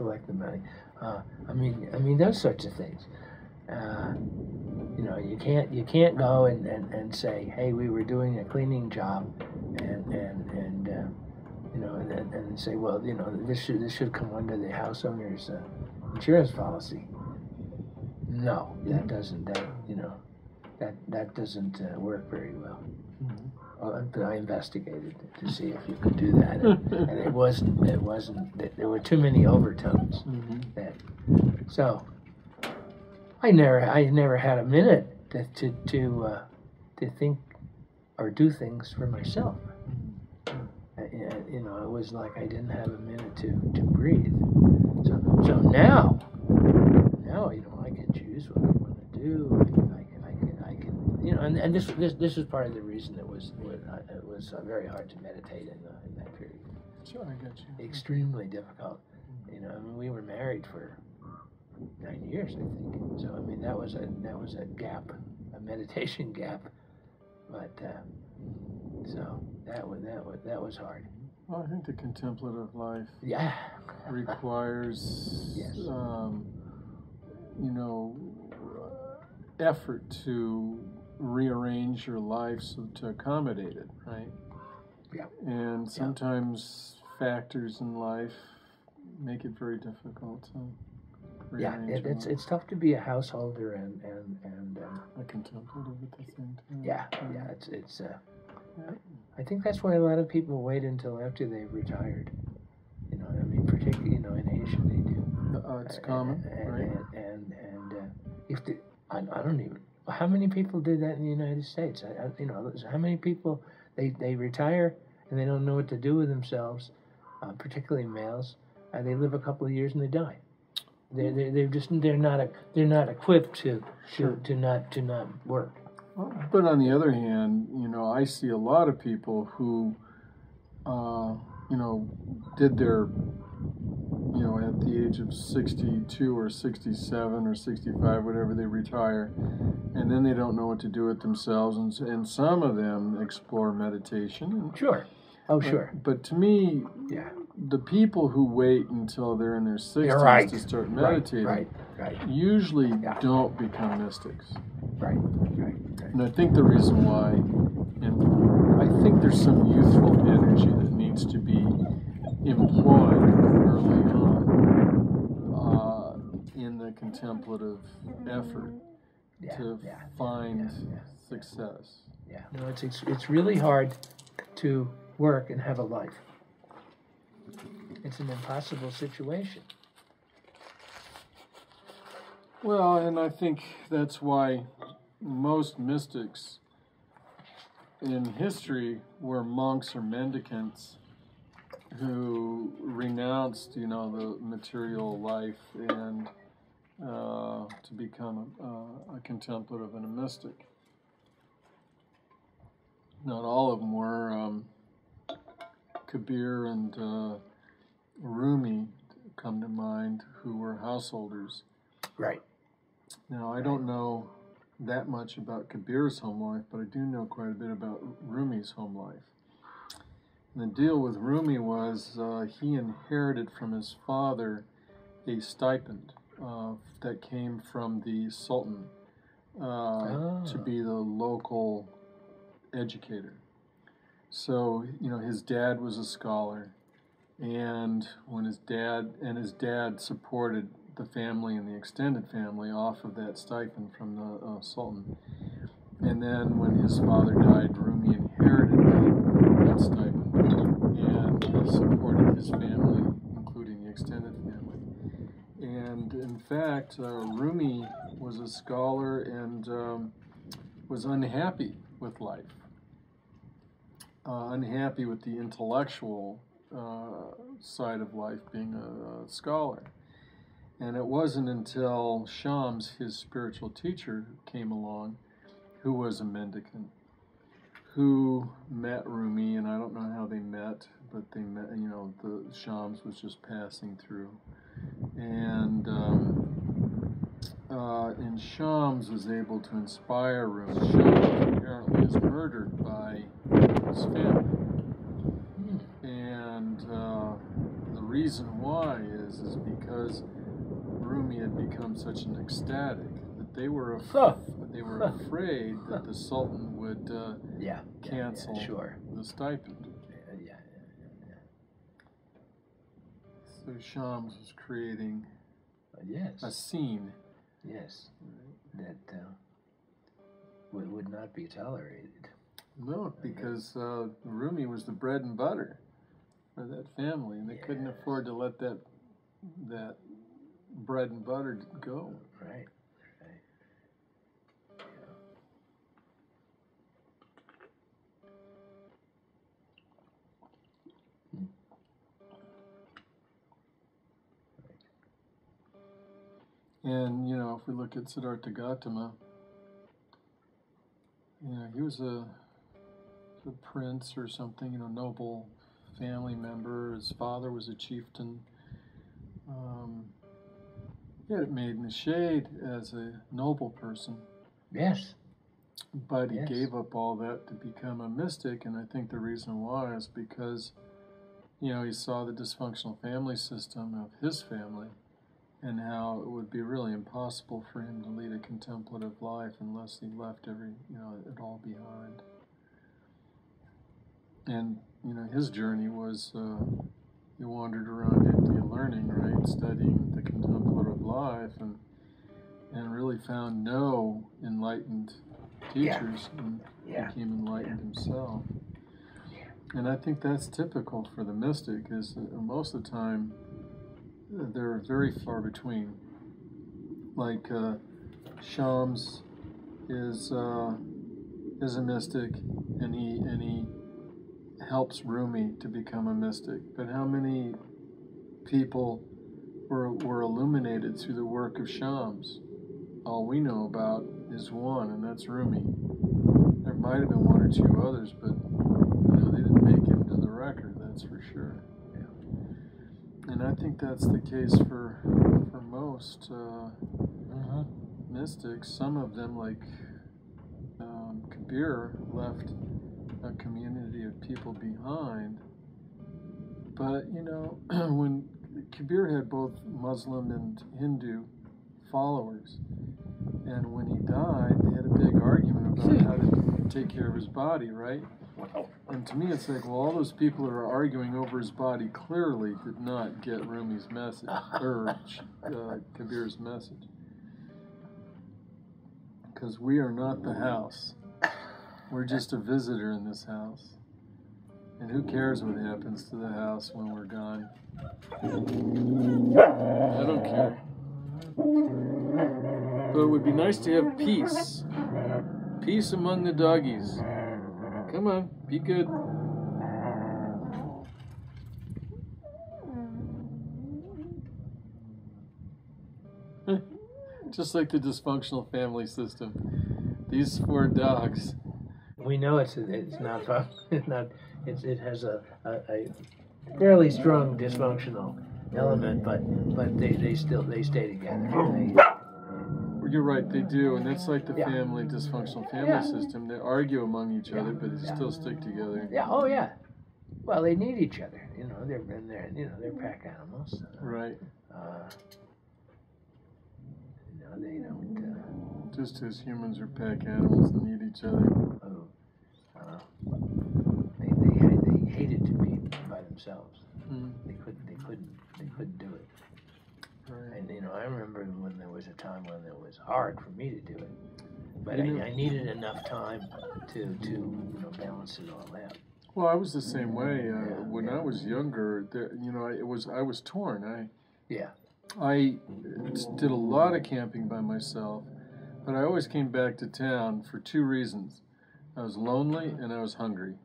collect the money. I mean those sorts of things. You know, you can't go and say, hey, we were doing a cleaning job, and you know, and say, well, you know, this should come under the house owner's insurance policy. No, that doesn't. You know, that doesn't work very well. But I investigated to see if you could do that, and it wasn't. There were too many overtones. So I never had a minute to think or do things for myself. You know, it was like I didn't have a minute to breathe. So now, you know, I can choose what I want to do. I can, you know, and this is part of the reason it was very hard to meditate in that period. Sure, I get you. Extremely difficult. You know, I mean, we were married for 9 years, I think. So I mean, that was a gap, a meditation gap. But so that was hard. Well, I think the contemplative life requires, yes. You know, effort to rearrange your life to accommodate it, right? Yeah. And sometimes factors in life make it very difficult to rearrange. It's tough to be a householder and a contemplative at the same time. Yeah. It's I think that's why a lot of people wait until after they've retired. You know, I mean, particularly, you know, in Asia they do. It's common, right? And if I don't even. How many people do that in the United States? You know, how many people they retire and they don't know what to do with themselves, particularly males. They live a couple of years and they die. They're not equipped to not work. But on the other hand, you know, I see a lot of people who, you know, did their, you know, at the age of 62 or 67 or 65, whatever, they retire, and then they don't know what to do with themselves, and some of them explore meditation. Sure. Oh, sure. But to me, the people who wait until they're in their 60s to start meditating usually don't become mystics. Right. And I think the reason why, and I think there's some youthful energy that needs to be employed early on in the contemplative effort to find success. Yeah. No, it's really hard to work and have a life. It's an impossible situation. Well, and I think that's why most mystics in history were monks or mendicants who renounced, you know, the material life and to become a contemplative and a mystic. Not all of them were. Kabir and Rumi come to mind, who were householders. Right. Now, I don't know that much about Kabir's home life, but I do know quite a bit about Rumi's home life. And the deal with Rumi was he inherited from his father a stipend that came from the Sultan to be the local educator. So, you know, his dad was a scholar, and when his dad supported the family and the extended family off of that stipend from the Sultan. And then when his father died, Rumi inherited that stipend, and he supported his family, including the extended family. And in fact, Rumi was a scholar and was unhappy with life, unhappy with the intellectual side of life, being a scholar. And it wasn't until Shams, his spiritual teacher, came along, who was a mendicant, who met Rumi, and I don't know how they met, but they met, you know, the Shams was just passing through. And Shams was able to inspire Rumi. Shams apparently is murdered by his family. And the reason why is because because Rumi had become such an ecstatic that they were afraid that the Sultan would cancel the stipend. So Shams was creating a scene. Yes, that would not be tolerated. No, because Rumi was the bread and butter for that family, and they couldn't afford to let that bread and butter go. Right. And, you know, if we look at Siddhartha Gautama, you know, he was a prince or something, you know, noble family member. His father was a chieftain. He had it made in the shade as a noble person. Yes. But he gave up all that to become a mystic, and I think the reason why is because, you know, he saw the dysfunctional family system of his family and how it would be really impossible for him to lead a contemplative life unless he left it all behind. And, you know, his journey was, he wandered around India learning, right, studying the contemplative life, and really found no enlightened teachers and became enlightened himself. And I think that's typical for the mystic, is most of the time they're very far between. Like Shams is a mystic, and he helps Rumi to become a mystic. But how many people were illuminated through the work of Shams? All we know about is one, and that's Rumi. There might have been one or two others, but they didn't make it into the record, that's for sure. And I think that's the case for most mystics. Some of them, like Kabir, left a community of people behind. But, when Kabir had both Muslim and Hindu followers, and when he died, they had a big argument about how to take care of his body, right? And to me, it's like, well, all those people that are arguing over his body clearly did not get Rumi's message, or Kabir's message. Because we are not the house. We're just a visitor in this house. And who cares what happens to the house when we're gone? I don't care. But it would be nice to have peace. Peace among the doggies. Come on, be good. Just like the dysfunctional family system. These 4 dogs. We know it's not fun. It has a fairly strong dysfunctional element, but they stay together. You're right, they do, and that's like the dysfunctional family system. They argue among each other, but they still stick together. Yeah. Oh yeah. Well, they need each other. They're pack animals. Right. They don't. Just as humans are pack animals and need each other. They hated to be by themselves. They couldn't do it. Right. And I remember when there was a time when it was hard for me to do it, but I needed enough time to balance it all out. Well, I was the same way. When I was younger, I was torn. I did a lot of camping by myself, but I always came back to town for 2 reasons. I was lonely and I was hungry.